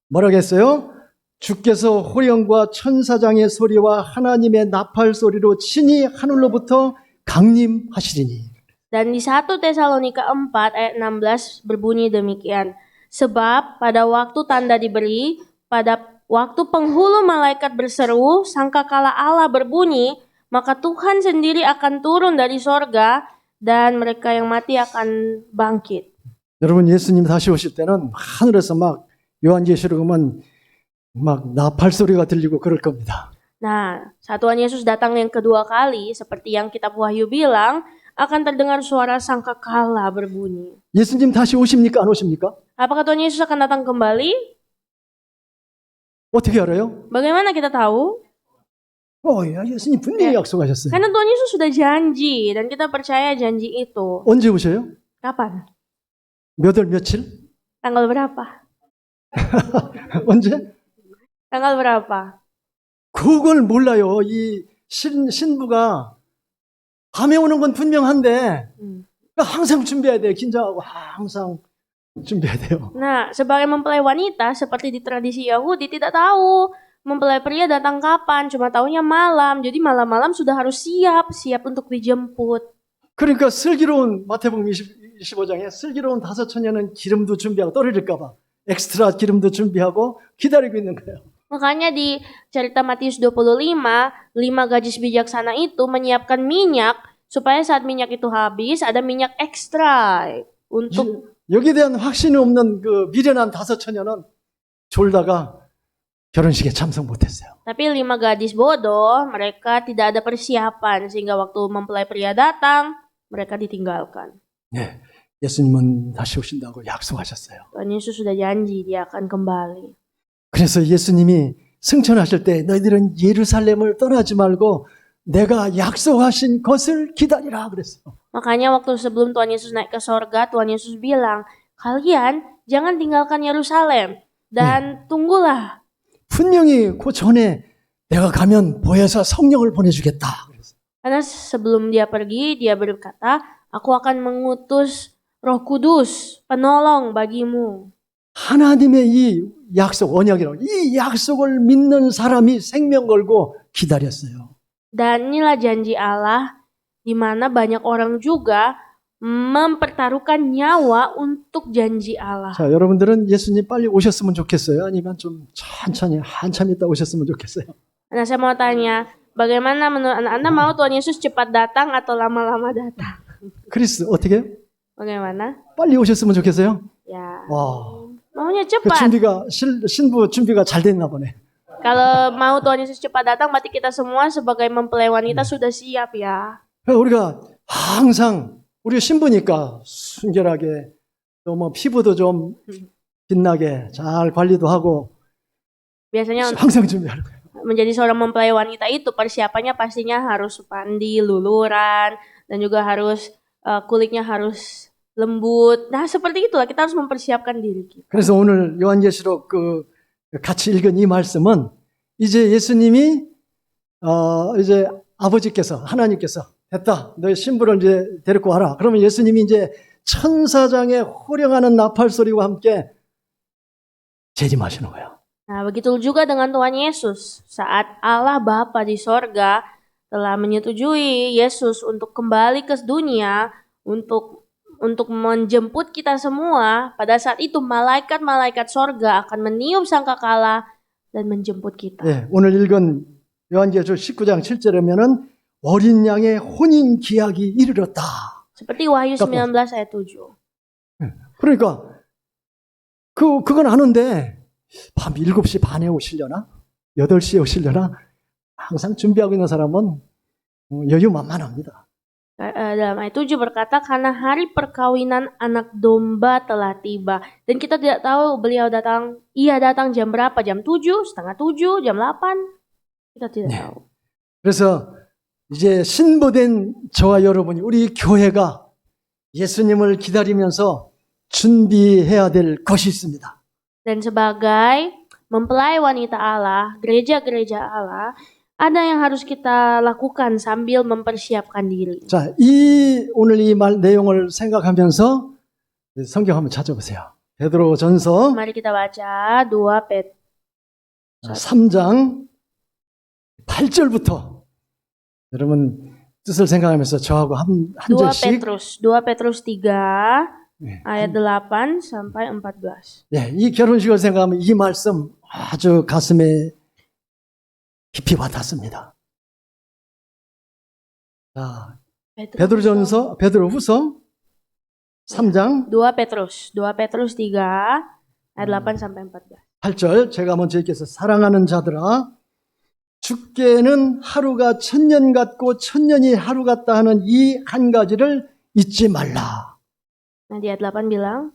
S3: 뭐라고 했어요? 주께서 호령과 천사장의 소리와 하나님의 나팔 소리로 친히 하늘로부터 강림하시리니.
S2: Dan di 1 Tesalonika 4 ayat 16 berbunyi demikian. Sebab pada waktu tanda diberi, pada waktu penghulu malaikat berseru, sangkakala Allah berbunyi, maka Tuhan sendiri akan turun dari sorga dan mereka yang mati akan bangkit.
S3: 여러분 예수님 다시 오실 때는 하늘에서 막 요한계시록 보면 막 나팔 소리가 들리고 그럴 겁니다.
S2: Nah, saat Tuhan Yesus datang yang kedua kali, seperti yang kitab Wahyu bilang, akan terdengar suara sangkakala berbunyi.
S3: 예수님 다시 오십니까? 안 오십니까?
S2: Apakah Tuhan Yesus akan datang kembali?
S3: 어떻게 알아요?
S2: Bagaimana kita tahu?
S3: 야, 예수님 분명히 약속하셨어요.
S2: Karena Tuhan Yesus sudah janji dan kita percaya janji itu.
S3: 언제 오셔요?
S2: Kapan?
S3: 몇 월 며칠?
S2: Tanggal berapa?
S3: 언제?
S2: Tanggal berapa?
S3: 그걸 몰라요. 이 신부가 밤에 오는 건 분명한데 항상 준비해야 돼요. 긴장하고 항상 준비해야 돼요.
S2: Nah, sebagai mempelai wanita, seperti di tradisi Yahudi, tidak tahu mempelai pria datang kapan, cuma tahunya malam. Jadi malam-malam sudah harus siap untuk dijemput.
S3: 그러니까 슬기로운 마태복음 25장에 슬기로운 다섯 처녀는 기름도 준비하고 떨어질까 봐 엑스트라 기름도 준비하고 기다리고 있는 거예요.
S2: Makanya di cerita Matius 25, 5 gadis bijaksana itu menyiapkan minyak supaya saat minyak itu habis ada minyak ekstra untuk
S3: 여기에 대한 확신이 없는 그 미련한 다섯 처녀는 졸다가 결혼식에 참석 못했어요.
S2: Tapi 5 gadis bodoh, mereka tidak ada persiapan sehingga waktu mempelai pria datang, mereka ditinggalkan.
S3: 네, 예수님은 다시 오신다고 약속하셨어요.
S2: Tuhan Yesus sudah janji dia akan kembali.
S3: 그래서 예수님이 승천하실 때 너희들은 예루살렘을 떠나지 말고 내가 약속하신 것을 기다리라 그랬어요.
S2: Makanya waktu sebelum Tuhan Yesus naik ke sorga, Tuhan Yesus bilang, kalian jangan tinggalkan Yerusalem dan tunggulah.
S3: 분명히 그 전에 내가 가면 보혜사 성령을 보내주겠다. 그랬어요.
S2: Karena sebelum dia pergi, dia berkata, aku akan mengutus Roh Kudus, penolong bagimu.
S3: 하나님의 이 약속, 언약이라고 이 약속을 믿는 사람이 생명 걸고 기다렸어요.
S2: Dan inilah janji Allah, di mana banyak orang juga mempertaruhkan nyawa untuk janji Allah.
S3: 자, 여러분들은 예수님 빨리 오셨으면 좋겠어요? 아니면 좀 천천히 한참 있다 오셨으면 좋겠어요?
S2: Nah, saya mau tanya, bagaimana menurut Anda mau Tuhan Yesus cepat datang atau lama-lama datang?
S3: 크리스 어떻게?
S2: Bagaimana?
S3: 빨리 오셨으면 좋겠어요?
S2: Ya,
S3: 와,
S2: maunya
S3: 그
S2: cepat.
S3: 준비가 신부 준비가 잘 됐나 보네.
S2: Kalau mau Tuhan Yesus cepat datang, berarti kita semua sebagai mempelai wanita sudah siap ya.
S3: 우리가 항상 우리 신부니까 순결하게 또 뭐 피부도 좀 빛나게 잘 관리도 하고
S2: Biasanya
S3: 항상 준비하는 거예요.
S2: menjadi seorang mempelai wanita itu persiapannya pastinya harus mandi, luluran, dan juga harus kulitnya harus lembut. Nah, seperti itulah kita harus mempersiapkan diri kita.
S3: 그래서 오늘 요한계시록 같이 읽은 이 말씀은 이제 예수님이 이제 아버지께서 하나님께서 됐다. 너희 신부를 이제 데리고 와라. 그러면 예수님이 이제 천사장의 호령하는 나팔 소리와 함께 재림하시는 거예요.
S2: Nah, begitu juga dengan Tuhan Yesus. Saat Allah Bapa di sorga telah menyetujui Yesus untuk kembali ke dunia, untuk menjemput kita semua, pada saat itu malaikat-malaikat sorga akan meniup sangkakala dan menjemput kita.
S3: 예, 오늘 읽은 요한계시록 19장 7절에면은 어린 양의 혼인 기약이 이르렀다.
S2: Seperti Wahyu 19 ayat 7.
S3: 그러니까 그건 아는데 밤 7시 반에 오시려나? 8시에 오시려나? 항상 준비하고 있는 사람은 여유 만만합니다.
S2: Dalam ayat 7 berkata, karena hari perkawinan anak domba telah tiba. Dan kita tidak tahu ia datang jam berapa, jam 7, setengah 7, jam 8. Kita tidak tahu.
S3: 그래서 이제 신부된 저와 여러분이 우리 교회가 예수님을 기다리면서 준비해야 될 것이 있습니다.
S2: Dan sebagai mempelai wanita Allah, gereja-gereja Allah, ada yang harus kita lakukan sambil mempersiapkan diri.
S3: 자, 오늘 이 말 내용을 생각하면서 성경 한번 찾아보세요. 베드로전서
S2: Mari kita baca 2 Petrus
S3: 3장 8절부터 여러분 뜻을 생각하면서 저하고 한
S2: 2
S3: 절씩
S2: Petrus 3 ayat 8 sampai 14.
S3: 예, 이 결혼식을 생각하면 이 말씀 아주 가슴에 깊이 와닿습니다. 자, 베드로후서 3장
S2: 2 Petrus 3 ayat 8 sampai 14.
S3: 8절 제가 먼저 읽겠습니다. 사랑하는 자들아 주께는 하루가 천년 같고 천년이 하루 같다 하는 이 한 가지를 잊지 말라.
S2: Nah, di ayat 8 bilang,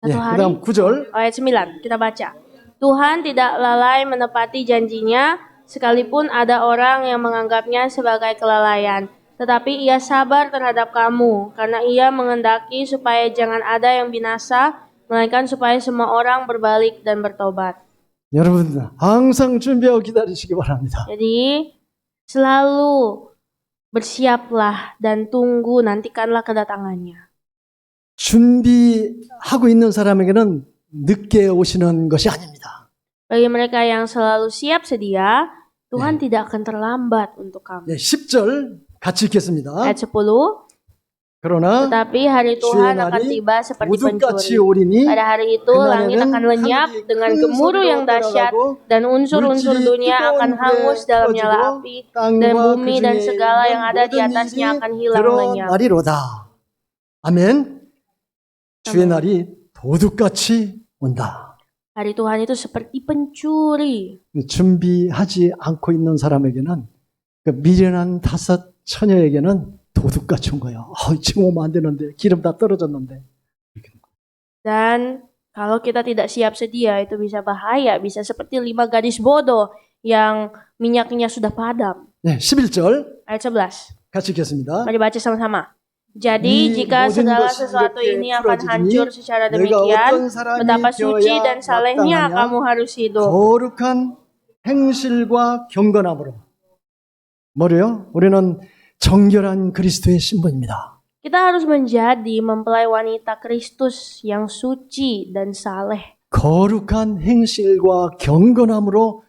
S3: 예,
S2: satu hari,
S3: 그다음 9절
S2: ayat 9, kita baca. Tuhan tidak lalai menepati janjinya, sekalipun ada orang yang menganggapnya sebagai kelalaian. Tetapi ia sabar terhadap kamu, karena ia mengendaki supaya jangan ada yang binasa, melainkan supaya semua orang berbalik dan bertobat.
S3: 여러분 항상 준비하고 기다리시기 바랍니다.
S2: Jadi, selalu bersiaplah dan tunggu, nantikanlah kedatangannya.
S3: 준비하고 있는 사람에게는 늦게 오시는 것이 아닙니다.
S2: Bagi mereka yang selalu siap sedia, Tuhan tidak akan terlambat untuk kamu.
S3: 예, 10절 같이 읽겠습니다.
S2: Ayat 10,
S3: 그러나
S2: tetapi hari Tuhan akan tiba seperti
S3: 우두같이
S2: pencuri.
S3: 오리니
S2: Pada hari itu langit akan lenyap dengan gemuruh yang dahsyat dan unsur-unsur dunia akan hangus dalam nyala api dan bumi dan segala yang ada di atasnya akan hilang lenyap.
S3: 날이로다. 아멘. 주의 날이 도둑같이 온다.
S2: Hari Tuhan itu seperti pencuri.
S3: 준비하지 않고 있는 사람에게는 그 미련한 5 처녀에게는 도둑같이 온 거예요. 지금 오면 안 되는데 기름 다 떨어졌는데.
S2: Dan kalau kita tidak siap sedia itu bisa bahaya, bisa seperti 5 gadis bodoh yang minyaknya sudah padam.
S3: 네, 11절
S2: Ayat 11.
S3: 같이 읽겠습니다.
S2: Mari baca sama-sama. Jadi
S3: 이
S2: jika
S3: 모든
S2: segala
S3: 것이
S2: sesuatu
S3: 이렇게
S2: ini akan
S3: 풀어지니
S2: hancur secara
S3: 내가
S2: demikian,
S3: 어떤 사람이
S2: betapa suci
S3: 되어야
S2: dan salehnya
S3: 마땅하냐?
S2: kamu harus hidup.
S3: 거룩한 행실과 경건함으로. 뭐래요? 우리는 정결한 그리스도의 신분입니다.
S2: Kita harus menjadi mempelai wanita Kristus yang suci dan saleh.
S3: 거룩한 행실과 경건함으로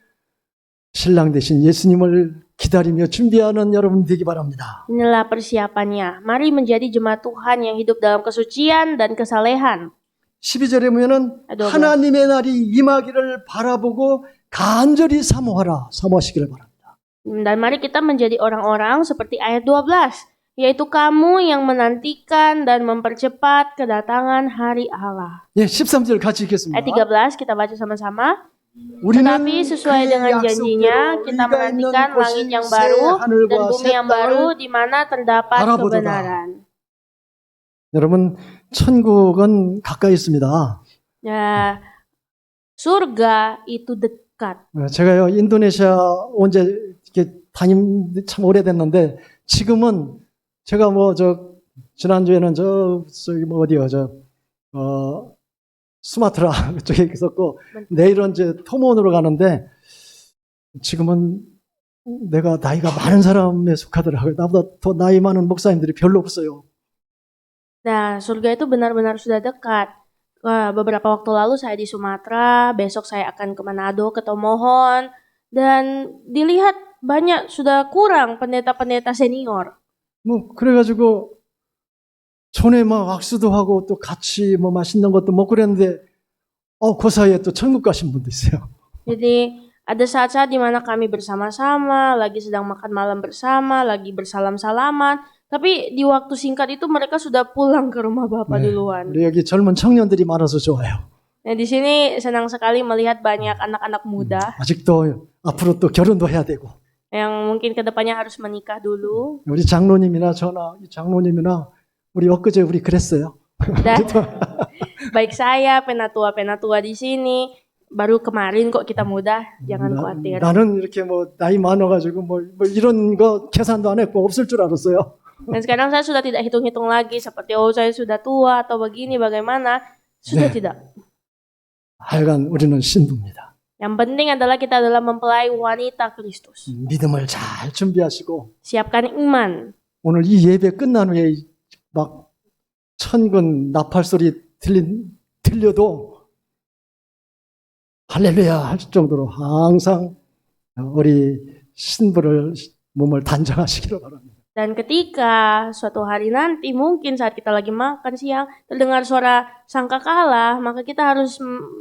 S3: 신랑 되신 예수님을 기다리며 준비하는 여러분 되기 바랍니다.
S2: Inilah persiapannya. Mari menjadi jemaat Tuhan yang hidup dalam kesucian dan kesalehan.
S3: 12절에 보면은
S2: 아이고.
S3: 하나님의 날이 임하기를 바라보고 간절히 사모하시기를 바랍니다.
S2: Dan mari kita menjadi orang-orang seperti ayat 12, yaitu kamu yang menantikan dan mempercepat kedatangan hari Allah.
S3: 예, 13절 같이 읽겠습니다.
S2: Ayat 13 kita baca sama-sama.
S3: 우리는
S2: Tetapi sesuai
S3: 그의
S2: dengan janjinya,
S3: 약속대로
S2: kita
S3: 우리가 있는
S2: menantikan
S3: 곳이
S2: langit yang
S3: 새
S2: baru dan
S3: 하늘과
S2: bumi
S3: 새
S2: yang baru
S3: 땅을
S2: di mana terdapat
S3: 바라보도다.
S2: kebenaran.
S3: 여러분 천국은 가까이 있습니다.
S2: Ya, surga itu dekat.
S3: 제가요 인도네시아 언제 이렇게 다닌 참 오래됐는데 지금은 제가 뭐 지난주에는 저기 뭐 어디요 수마트라 쪽에 있었고 내일은 이제 토몬으로 가는데 지금은 내가 나이가 많은 사람에 속하더라고요. 나보다 더 나이 많은 목사님들이 별로 없어요.
S2: Nah, surga itu benar-benar sudah dekat. Beberapa waktu lalu saya di Sumatera, besok saya akan ke Manado, ke Tomohon, dan dilihat banyak sudah kurang pendeta-pendeta senior.
S3: 뭐 그래가지고 전에 막 악수도 하고 또 같이 뭐 맛있는 것도 먹고 그랬는데 그 사이에 또 천국 가신 분도 있어요.
S2: Jadi ada saat-saat di mana kami bersama-sama, lagi sedang makan malam bersama, lagi bersalam-salaman, tapi di waktu singkat itu mereka sudah pulang ke rumah Bapak duluan.
S3: 우리 여기 젊은 청년들이 많아서 좋아요.
S2: Nah, di sini senang sekali melihat banyak anak-anak muda
S3: 아직도 앞으로 또 결혼도 해야 되고
S2: yang mungkin kedepannya harus menikah dulu.
S3: 우리 장로님이나 장로님이나 우리 엊그제 우리 그랬어요.
S2: Dan baik saya, penatua-penatua di sini, baru kemarin kok kita muda, jangan khawatir.
S3: 나는 이렇게 뭐 나이 많아가지고 뭐 이런 거 계산도 안 했고 없을 줄 알았어요.
S2: Dan sekarang saya sudah tidak hitung-hitung lagi seperti saya sudah tua atau begini bagaimana, sudah tidak.
S3: 하여간 우리는 신부입니다.
S2: Yang penting adalah kita adalah mempelai wanita Kristus.
S3: 믿음을 잘 준비하시고
S2: Siapkan iman.
S3: 오늘 이 예배 끝난 후에 막 천군 나팔 소리 들려도 할렐루야 할 정도로 항상 우리 신부를 몸을 단장하시기를 바랍니다.
S2: Dan ketika suatu hari nanti, mungkin saat kita lagi makan siang, terdengar suara sangkakala, maka kita harus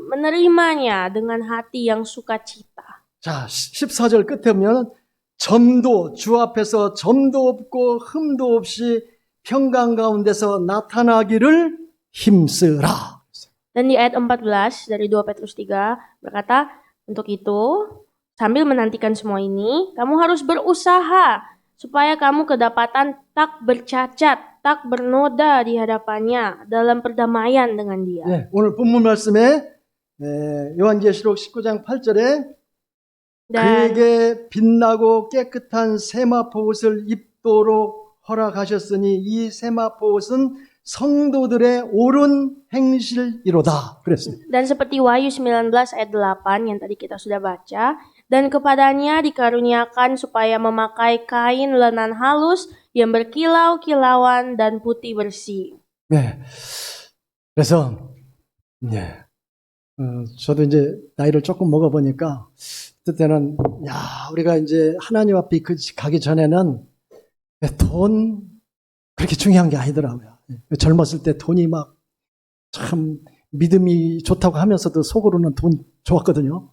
S2: menerimanya dengan hati yang sukacita.
S3: 자, 14절 끝에 보면 점도 주 앞에서 점도 없고 흠도 없이 평강 가운데서 나타나기를 힘쓰라.
S2: Dan di ayat 14 dari 2 Petrus 3 berkata, untuk itu, sambil menantikan semua ini, kamu harus berusaha supaya kamu kedapatan tak bercacat, tak bernoda di hadapannya dalam perdamaian dengan dia.
S3: 네, 오늘 본문 말씀에 요한계시록 19장 8절에
S2: Dan
S3: 그에게 빛나고 깨끗한 세마포 옷을 입도록 허락하셨으니 이 세마포 옷은 성도들의 옳은 행실이로다. 그랬습니다.
S2: Dan seperti Wahyu 19 ayat 8 yang tadi kita sudah baca, dan kepadanya dikaruniakan supaya memakai kain lenan halus yang berkilau-kilauan dan putih bersih.
S3: 네. 그래서 네. 저도 이제 나이를 조금 먹어보니까 그때는 우리가 이제 하나님 앞에 가기 전에는 돈 그렇게 중요한 게 아니더라고요. 젊었을 때 돈이 막 참 믿음이 좋다고 하면서도 속으로는 돈 좋았거든요.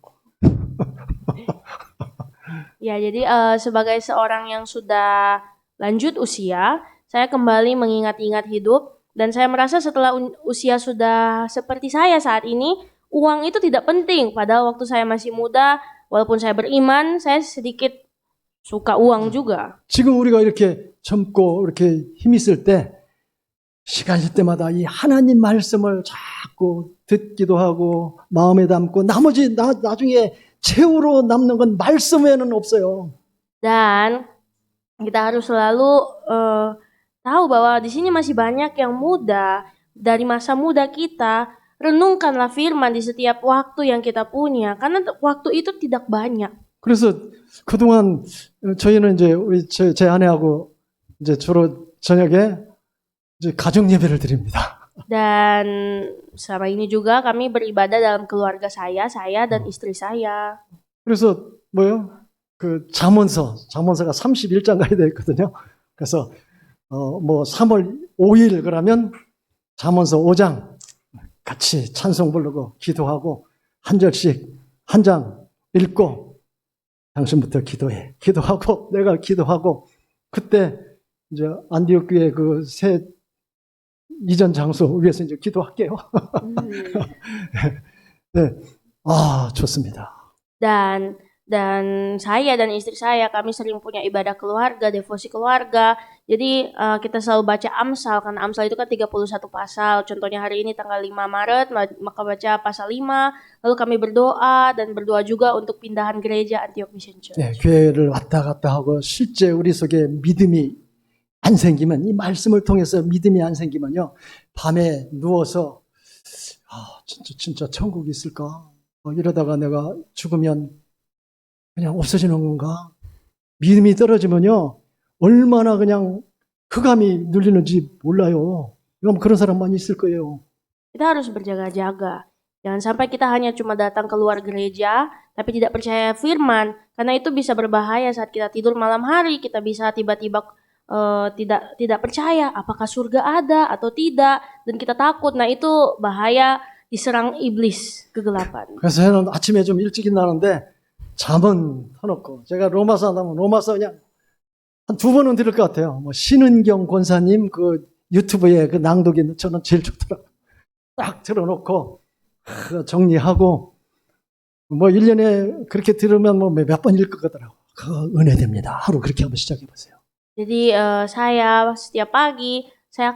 S2: Ya, jadi sebagai seorang yang sudah lanjut usia, saya kembali mengingat-ingat hidup dan saya merasa setelah usia sudah seperti saya saat ini, uang itu tidak penting. Padahal waktu saya masih muda, walaupun saya beriman, saya sedikit suka uang juga.
S3: 지금 우리가 이렇게 젊고 이렇게 힘 있을 때 시간일 때마다 이 하나님 말씀을 자꾸 듣기도 하고 마음에 담고 나중에 최후로 남는 건 말씀 외에는 없어요.
S2: Dan kita harus selalu tahu bahwa di sini masih banyak yang muda. Dari masa muda kita, renungkanlah firman di setiap waktu yang kita punya. Karena waktu itu tidak banyak.
S3: 그래서 그동안 저희는 이제 제 아내하고 이제 주로 저녁에 이제 가정 예배를 드립니다.
S2: Dan selama ini juga kami beribadah dalam keluarga saya dan istri saya.
S3: 그래서 뭐요? 그 잠언서가 31장 가야 되거든요. 그래서 뭐 3월 5일 그러면 잠언서 5장 같이 찬송 부르고 기도하고 한 절씩 한 장 읽고 당신부터 기도해. 기도하고 내가 기도하고 그때 이제 안디옥 교회 그 새 이전 장소 위에서 이제 기도할게요. 네. 아, 좋습니다.
S2: Dan saya dan istri saya kami sering punya ibadah keluarga, devosi keluarga. Jadi kita selalu baca Amsal karena Amsal itu kan 31 pasal. Contohnya hari ini tanggal 5 Maret maka baca pasal 5. Lalu kami berdoa dan berdoa juga untuk pindahan gereja Antioch Mission Church.
S3: 네, 교회를 왔다 갔다 하고 실제 우리 속에 믿음이 안 생기면 이 말씀을 통해서 믿음이 안 생기면요. 밤에 누워서 진짜 천국이 있을까? 이러다가 내가 죽으면 그냥 없어지는 건가? 믿음이 떨어지면요. 얼마나 그냥 흑암이 눌리는지 몰라요. 그럼 그런 사람 많이 있을 거예요.
S2: Kita harus berjaga-jaga. Jangan sampai kita hanya cuma datang keluar gereja, tapi tidak percaya firman. Karena itu bisa berbahaya saat kita tidur malam hari. Kita bisa tiba-tiba tidak percaya apakah surga ada atau tidak. Dan kita takut. Nah itu bahaya diserang iblis kegelapan.
S3: 그래서 저는 아침에 좀 일찍 일어나는데 잠은 터놓고 제가 로마서 하면 로마서 그냥 한 2번은 들을 것 같아요. 뭐 신은경 권사님 그 유튜브에 그 낭독이 저는 제일 좋더라고요. 딱 틀어놓고 정리하고 뭐 1년에 그렇게 들으면 뭐 몇 번 읽을 것 같더라고요. 그 은혜됩니다. 하루 그렇게 한번 시작해 보세요.
S2: Jadi saya setiap pagi saya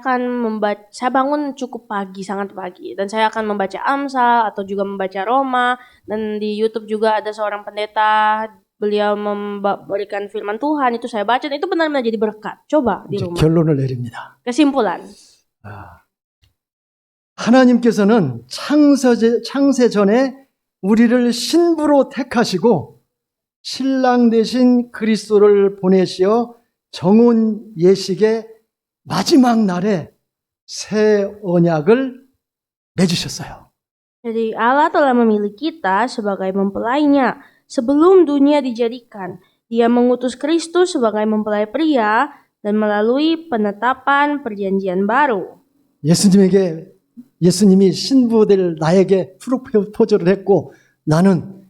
S2: bangun cukup pagi, sangat pagi, dan saya akan membaca Amsal atau juga membaca Roma. Dan di YouTube juga ada seorang pendeta, beliau memberikan firman Tuhan, itu saya baca dan itu benar-benar jadi berkat. Coba di rumah.
S3: 결론을 내립니다.
S2: Kesimpulan.
S3: 하나님께서는 창세 전에 우리를 신부로 택하시고 신랑 되신 그리스도를 보내시어 정온 예식의 마지막 날에 새 언약을 맺으셨어요.
S2: Jadi Allah telah memilih kita sebagai mempelainya sebelum dunia dijadikan. Dia mengutus Kristus sebagai mempelai pria dan melalui penetapan perjanjian baru.
S3: 예수님이 신부될 나에게 프로포즈를 했고 나는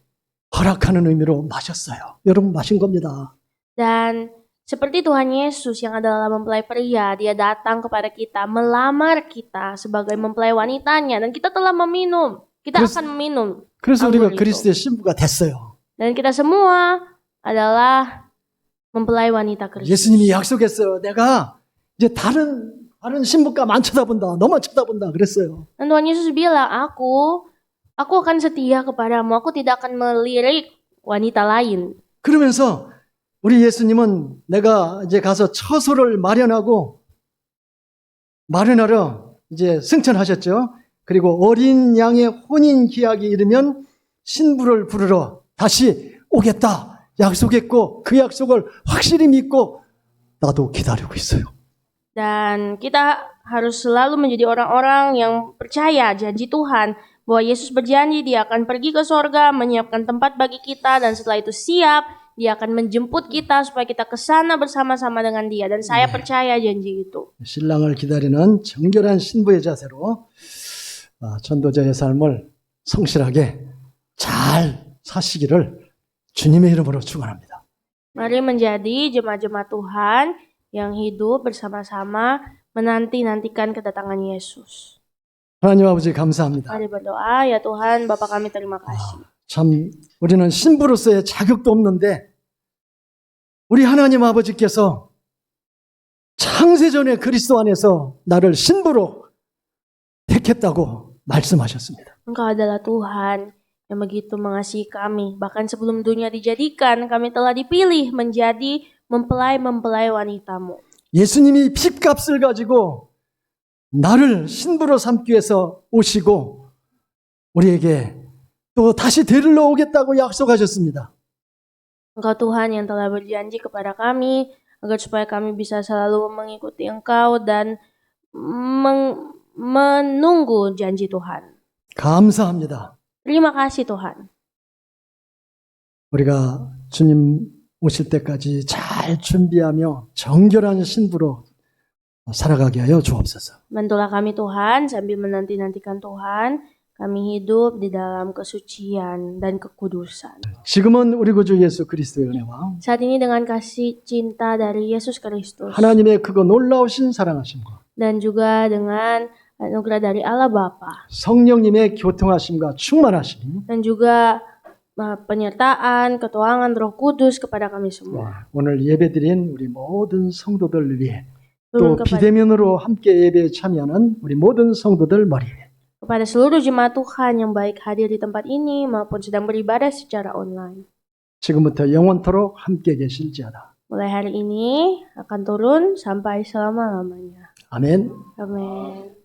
S3: 허락하는 의미로 마셨어요. 여러분 마신 겁니다.
S2: Dan seperti Tuhan Yesus yang adalah mempelai pria, dia datang kepada kita, melamar kita sebagai mempelai wanitanya, dan kita telah meminum. Kita akan meminum.
S3: 그래서 우리가
S2: anggur itu.
S3: 그리스도의 신부가 됐어요.
S2: Dan kita semua adalah mempelai wanita Kristus.
S3: 예수님이 약속했어요. 내가 이제 다른 신부감 안 쳐다본다. 너만 쳐다본다. 그랬어요.
S2: Dan Tuhan Yesus bilang, aku akan setia kepadamu. Aku tidak akan melirik wanita lain.
S3: 그러면서 우리 예수님은 내가 이제 가서 처소를 마련하러 이제 승천하셨죠. 그리고 어린 양의 혼인 기약이 이르면 신부를 부르러 다시 오겠다 약속했고 그 약속을 확실히 믿고 나도 기다리고 있어요.
S2: Dan kita harus selalu menjadi orang-orang yang percaya janji Tuhan bahwa Yesus berjanji dia akan pergi ke sorga, menyiapkan tempat bagi kita, dan setelah itu siap, dia akan menjemput kita supaya kita ke sana bersama-sama dengan dia. Dan saya percaya janji itu.
S3: 신랑을 기다리는 정결한 신부의 자세로 전도자의 삶을 성실하게 잘 사시기를 주님의 이름으로 축원합니다.
S2: Mari menjadi jemaat-jemaat Tuhan yang hidup bersama-sama menanti-nantikan kedatangan Yesus.
S3: 하나님 아버지 감사합니다.
S2: Mari berdoa, ya Tuhan, Bapa kami terima kasih.
S3: 참 우리는 신부로서의 자격도 없는데 우리 하나님 아버지께서 창세전에 그리스도 안에서 나를 신부로 택했다고 말씀하셨습니다.
S2: Engkau adalah Tuhan yang begitu mengasihi kami. Bahkan sebelum dunia dijadikan, kami telah dipilih menjadi mempelai-mempelai wanitamu.
S3: 예수님이 핏값을 가지고 나를 신부로 삼기 위해서 오시고 우리에게 또 다시 데리러 오겠다고 약속하셨습니다.
S2: Engkau Tuhan yang telah berjanji kepada kami agar supaya kami bisa selalu mengikuti Engkau dan menunggu janji Tuhan.
S3: 감사합니다.
S2: Terima kasih Tuhan.
S3: 우리가 주님 오실 때까지 잘 준비하며 정결한 신부로 살아가게 하여 주옵소서.
S2: Bantulah kami Tuhan sambil menanti-nantikan Tuhan, kami hidup di dalam kesucian dan kekudusan.
S3: 지금은 우리 구주 예수 그리스도의 은혜와
S2: Saat ini dengan kasih cinta dari Yesus Kristus
S3: 하나님의 크고 놀라우신 사랑하심과
S2: dan juga dengan anugerah dari Allah Bapa
S3: 성령님의 교통하심과 충만하심이
S2: dan juga penyertaan, ketuangan Roh Kudus kepada kami semua.
S3: 오늘 예배드린 우리 모든 성도들 위해 또
S2: Turun
S3: 비대면으로 함께 예배에 참여하는 우리 모든 성도들 머리 위에
S2: kepada seluruh jemaat Tuhan yang baik hadir di tempat ini maupun sedang beribadah secara online.
S3: 지금부터 영원토록 함께 계실지어다.
S2: Mulai hari ini akan turun sampai selama-lamanya.
S3: 아멘.
S2: Amin.